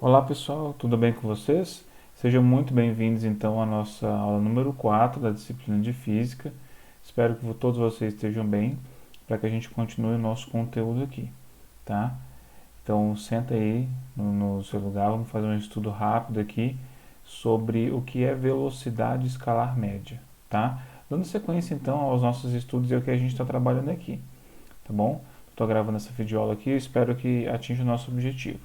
Olá pessoal, tudo bem com vocês? Sejam muito bem-vindos então à nossa aula número 4 da disciplina de Física. Espero que todos vocês estejam bem para que a gente continue o nosso conteúdo aqui, tá? Então senta aí no seu lugar, vamos fazer um estudo rápido aqui sobre o que é velocidade escalar média, tá? Dando sequência então aos nossos estudos e ao que a gente está trabalhando aqui, tá bom? Estou gravando essa videoaula aqui e espero que atinja o nosso objetivo.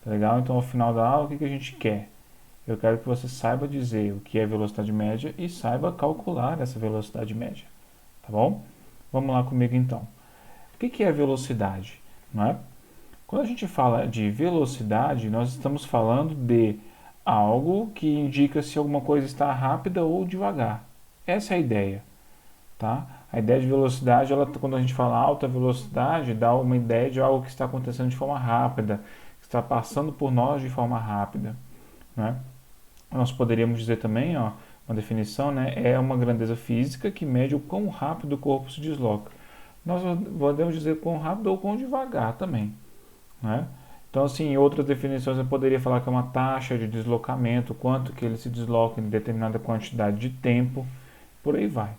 Tá legal? Então, ao final da aula, o que a gente quer? Eu quero que você saiba dizer o que é velocidade média e saiba calcular essa velocidade média. Tá bom? Vamos lá comigo então. O que é velocidade? Não é? Quando a gente fala de velocidade, nós estamos falando de algo que indica se alguma coisa está rápida ou devagar. Essa é a ideia. Tá? A ideia de velocidade, quando a gente fala alta velocidade, dá uma ideia de algo que está acontecendo de forma rápida, que está passando por nós de forma rápida. Né? Nós poderíamos dizer também, ó, uma definição, né, é uma grandeza física que mede o quão rápido o corpo se desloca. Nós podemos dizer quão rápido ou quão devagar também. Né? Então, assim, em outras definições eu poderia falar que é uma taxa de deslocamento, quanto que ele se desloca em determinada quantidade de tempo, por aí vai.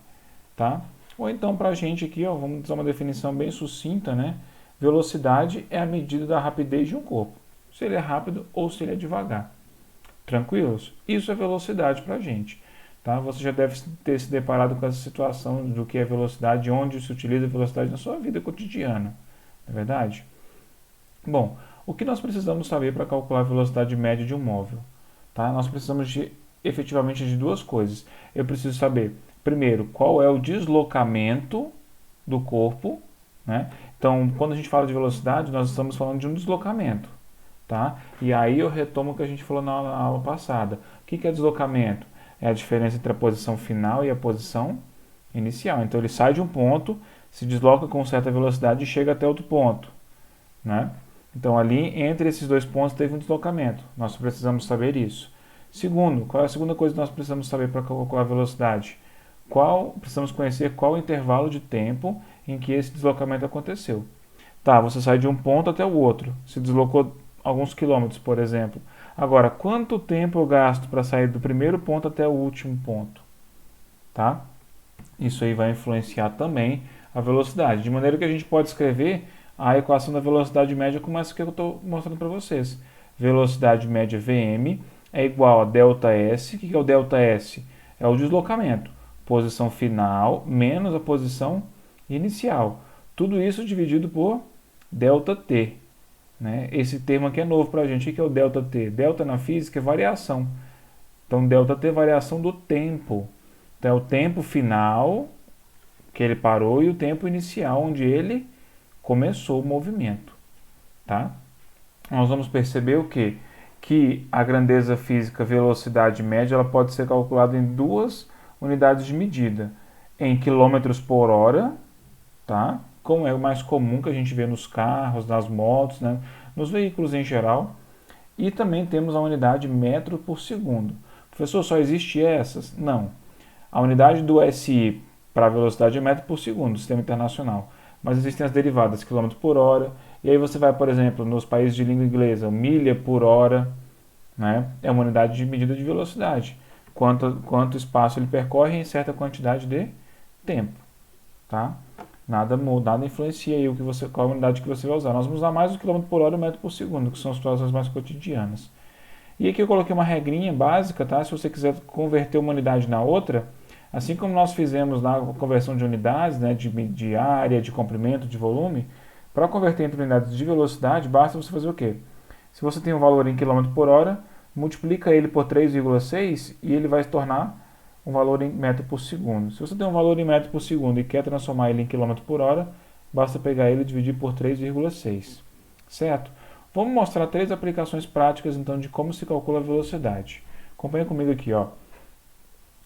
Tá? Ou então para a gente aqui, ó, vamos usar uma definição bem sucinta, né? Velocidade é a medida da rapidez de um corpo, se ele é rápido ou se ele é devagar. Tranquilos? Isso é velocidade para a gente. Tá? Você já deve ter se deparado com essa situação do que é velocidade, onde se utiliza a velocidade na sua vida cotidiana, não é verdade? Bom, o que nós precisamos saber para calcular a velocidade média de um móvel? Tá? Nós precisamos efetivamente de duas coisas. Eu preciso saber, primeiro, qual é o deslocamento do corpo. Né? Então, quando a gente fala de velocidade, nós estamos falando de um deslocamento. Tá? E aí eu retomo o que a gente falou na aula passada. O que é deslocamento? É a diferença entre a posição final e a posição inicial. Então, ele sai de um ponto, se desloca com certa velocidade e chega até outro ponto. Né? Então, ali, entre esses dois pontos, teve um deslocamento. Nós precisamos saber isso. Segundo, qual é a segunda coisa que nós precisamos saber para calcular a velocidade? Precisamos conhecer qual o intervalo de tempo em que esse deslocamento aconteceu. Tá, você sai de um ponto até o outro, se deslocou alguns quilômetros, por exemplo. Agora, quanto tempo eu gasto para sair do primeiro ponto até o último ponto? Tá? Isso aí vai influenciar também a velocidade, de maneira que a gente pode escrever a equação da velocidade média como essa que eu estou mostrando para vocês. Velocidade média Vm é igual a ΔS. O que é o ΔS? É o deslocamento. Posição final menos a posição inicial. Tudo isso dividido por ΔT. Né? Esse termo aqui é novo para a gente. O que é o ΔT? Delta na física é variação. Então, ΔT é variação do tempo. Então, é o tempo final que ele parou e o tempo inicial onde ele começou o movimento. Tá? Nós vamos perceber o quê? Que a grandeza física velocidade média ela pode ser calculada em duas unidades de medida. Em quilômetros por hora, tá? Como é o mais comum que a gente vê nos carros, nas motos, né? Nos veículos em geral. E também temos a unidade metro por segundo. Professor, só existe essas? Não. A unidade do SI para a velocidade é metro por segundo, sistema internacional. Mas existem as derivadas, quilômetro por hora. E aí você vai, por exemplo, nos países de língua inglesa, milha por hora, né? É uma unidade de medida de velocidade. Quanto espaço ele percorre em certa quantidade de tempo. Tá? Nada influencia aí qual a unidade que você vai usar. Nós vamos usar mais o quilômetro por hora e o metro por segundo, que são as situações mais cotidianas. E aqui eu coloquei uma regrinha básica, tá? Se você quiser converter uma unidade na outra, assim como nós fizemos lá a conversão de unidades, né, de área, de comprimento, de volume, para converter entre unidades de velocidade, basta você fazer o quê? Se você tem um valor em quilômetro por hora, multiplica ele por 3,6 e ele vai se tornar um valor em metro por segundo. Se você tem um valor em metro por segundo e quer transformar ele em quilômetro por hora, basta pegar ele e dividir por 3,6. Certo? Vamos mostrar três aplicações práticas então de como se calcula a velocidade. Acompanha comigo aqui, ó.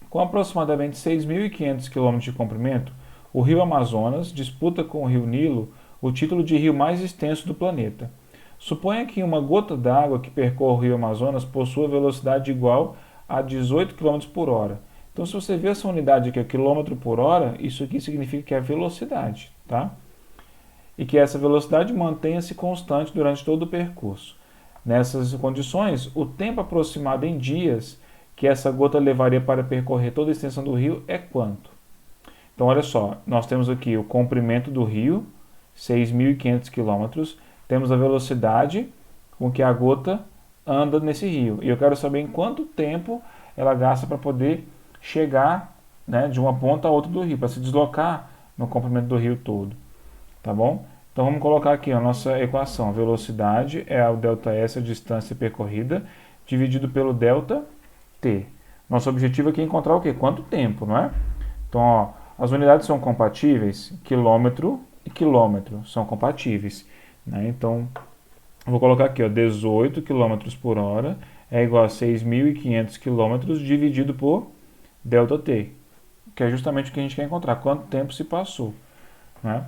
Com aproximadamente 6.500 km de comprimento, o rio Amazonas disputa com o rio Nilo o título de rio mais extenso do planeta. Suponha que uma gota d'água que percorre o rio Amazonas possua velocidade igual a 18 km por hora. Então, se você vê essa unidade aqui, quilômetro por hora, isso aqui significa que é a velocidade, tá? E que essa velocidade mantenha-se constante durante todo o percurso. Nessas condições, o tempo aproximado em dias que essa gota levaria para percorrer toda a extensão do rio é quanto? Então, olha só, nós temos aqui o comprimento do rio, 6.500 quilômetros, temos a velocidade com que a gota anda nesse rio. E eu quero saber em quanto tempo ela gasta para poder chegar, né, de uma ponta a outra do rio, para se deslocar no comprimento do rio todo. Tá bom? Então vamos colocar aqui a nossa equação. Velocidade é o ΔS, a distância percorrida, dividido pelo ΔT. Nosso objetivo aqui é encontrar o quê? Quanto tempo, não é? Então, ó, as unidades são compatíveis, quilômetro e quilômetro são compatíveis, né? Então, eu vou colocar aqui, ó, 18 km por hora é igual a 6.500 km dividido por ΔT, que é justamente o que a gente quer encontrar, quanto tempo se passou, né?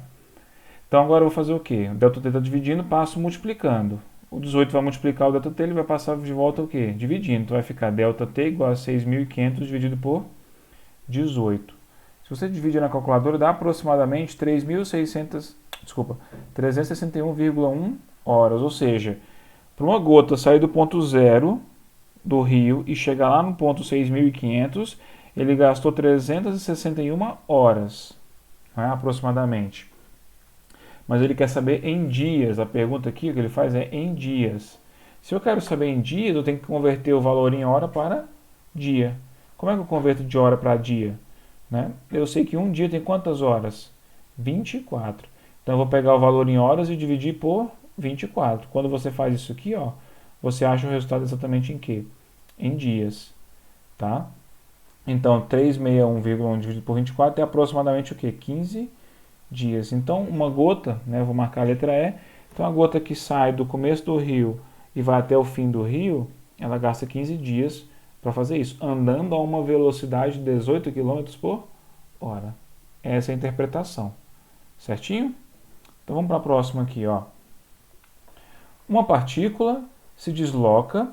Então agora eu vou fazer o quê? O ΔT está dividindo, passo multiplicando. O 18 vai multiplicar o ΔT, ele vai passar de volta o quê? Dividindo. Então vai ficar ΔT igual a 6.500 dividido por 18. Se você dividir na calculadora, dá aproximadamente 361,1 horas. Ou seja, para uma gota sair do ponto zero do rio e chegar lá no ponto 6.500, ele gastou 361 horas, né, aproximadamente. Mas ele quer saber em dias. A pergunta aqui que ele faz é em dias. Se eu quero saber em dias, eu tenho que converter o valor em hora para dia. Como é que eu converto de hora para dia? Né? Eu sei que um dia tem quantas horas? 24. Então eu vou pegar o valor em horas e dividir por 24. Quando você faz isso aqui, ó, você acha o resultado exatamente em quê? Em dias. Tá? Então 361,1 dividido por 24 é aproximadamente o quê? 15 dias. Então, uma gota, né, vou marcar a letra E, então a gota que sai do começo do rio e vai até o fim do rio, ela gasta 15 dias para fazer isso, andando a uma velocidade de 18 km por hora. Essa é a interpretação. Certinho? Então vamos para a próxima aqui, ó. Uma partícula se desloca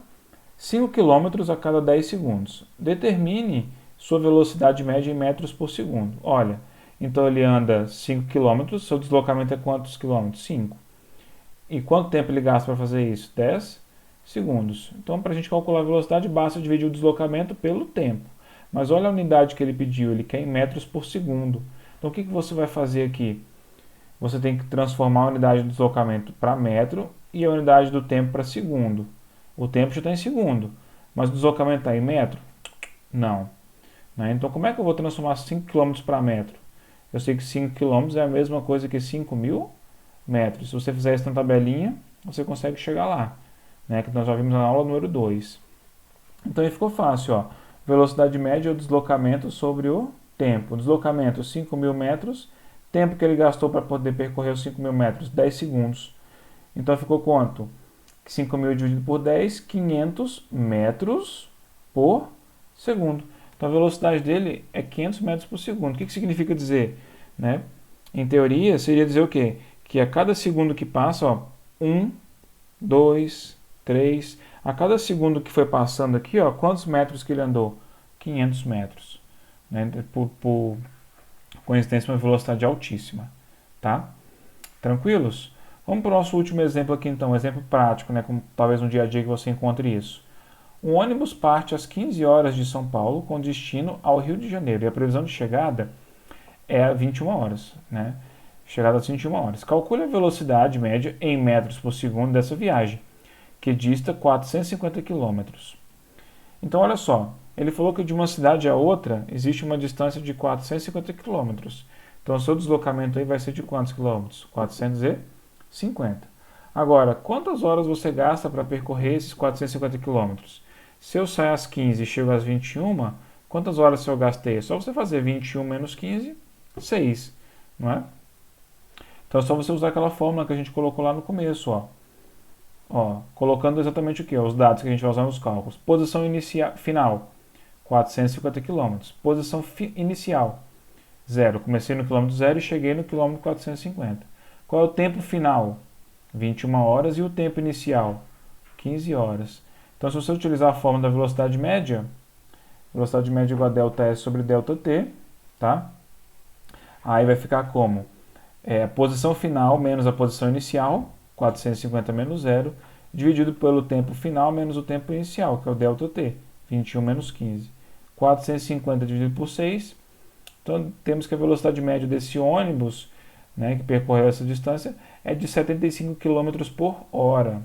5 km a cada 10 segundos. Determine sua velocidade média em metros por segundo. Olha, então ele anda 5 km, seu deslocamento é quantos quilômetros? 5. E quanto tempo ele gasta para fazer isso? 10 segundos. Então, para a gente calcular a velocidade, basta dividir o deslocamento pelo tempo. Mas olha a unidade que ele pediu, ele quer em metros por segundo. Então, o que você vai fazer aqui? Você tem que transformar a unidade do deslocamento para metro e a unidade do tempo para segundo. O tempo já está em segundo, mas o deslocamento está em metro? Não. Então, como é que eu vou transformar 5 km para metro? Eu sei que 5 km é a mesma coisa que 5.000 metros. Se você fizer isso na tabelinha, você consegue chegar lá, né, que nós já vimos na aula número 2. Então aí ficou fácil, ó. Velocidade média é o deslocamento sobre o tempo. Deslocamento 5.000 metros, tempo que ele gastou para poder percorrer os 5.000 metros, 10 segundos. Então ficou quanto? 5.000 dividido por 10, 500 metros por segundo. Então a velocidade dele é 500 metros por segundo. O que significa dizer? Né? Em teoria, seria dizer o quê? Que a cada segundo que passa, ó, 1, 2, 3, a cada segundo que foi passando aqui, ó, quantos metros que ele andou? 500 metros. Né? Por coincidência, uma velocidade altíssima. Tá? Tranquilos? Vamos para o nosso último exemplo aqui, então. Um exemplo prático, né? Como talvez no dia a dia que você encontre isso. Um ônibus parte às 15 horas de São Paulo com destino ao Rio de Janeiro. E a previsão de chegada é 21 horas. Né? Chegada às 21 horas. Calcule a velocidade média em metros por segundo dessa viagem, que dista 450 km. Então, olha só. Ele falou que de uma cidade a outra existe uma distância de 450 km. Então, o seu deslocamento aí vai ser de quantos quilômetros? 450. Agora, quantas horas você gasta para percorrer esses 450 km? Se eu sair às 15 e chego às 21, quantas horas eu gastei? É só você fazer 21 menos 15, 6, não é? Então é só você usar aquela fórmula que a gente colocou lá no começo, ó. Colocando exatamente o que? Os dados que a gente vai usar nos cálculos. Posição final, 450 km. Posição inicial, 0. Comecei no quilômetro 0 e cheguei no quilômetro 450. Qual é o tempo final? 21 horas. E o tempo inicial? 15 horas. Então, se você utilizar a fórmula da velocidade média é igual a ΔS sobre ΔT, tá? Aí vai ficar como? A posição final menos a posição inicial, 450 menos 0, dividido pelo tempo final menos o tempo inicial, que é o ΔT, 21 menos 15. 450 dividido por 6. Então, temos que a velocidade média desse ônibus, né, que percorreu essa distância, é de 75 km por hora.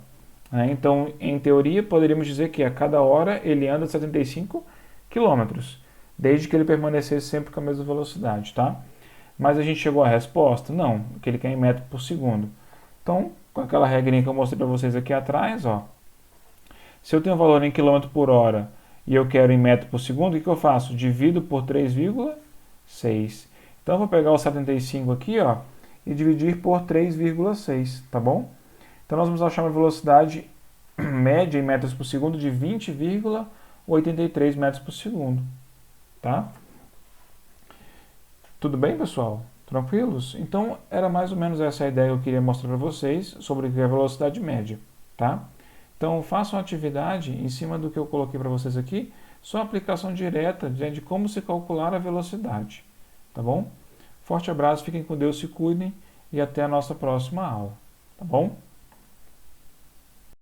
Então, em teoria, poderíamos dizer que a cada hora ele anda 75 km, desde que ele permanecesse sempre com a mesma velocidade, tá? Mas a gente chegou à resposta? Não, que ele quer em metro por segundo. Então, com aquela regrinha que eu mostrei para vocês aqui atrás, ó, se eu tenho um valor em quilômetro por hora e eu quero em metro por segundo, o que eu faço? Divido por 3,6. Então, eu vou pegar o 75 aqui, ó, e dividir por 3,6, tá bom? Então, nós vamos achar uma velocidade média em metros por segundo de 20,83 metros por segundo, tá? Tudo bem, pessoal? Tranquilos? Então, era mais ou menos essa a ideia que eu queria mostrar para vocês sobre a velocidade média, tá? Então, façam a atividade em cima do que eu coloquei para vocês aqui, só aplicação direta de como se calcular a velocidade, tá bom? Forte abraço, fiquem com Deus, se cuidem e até a nossa próxima aula, tá bom?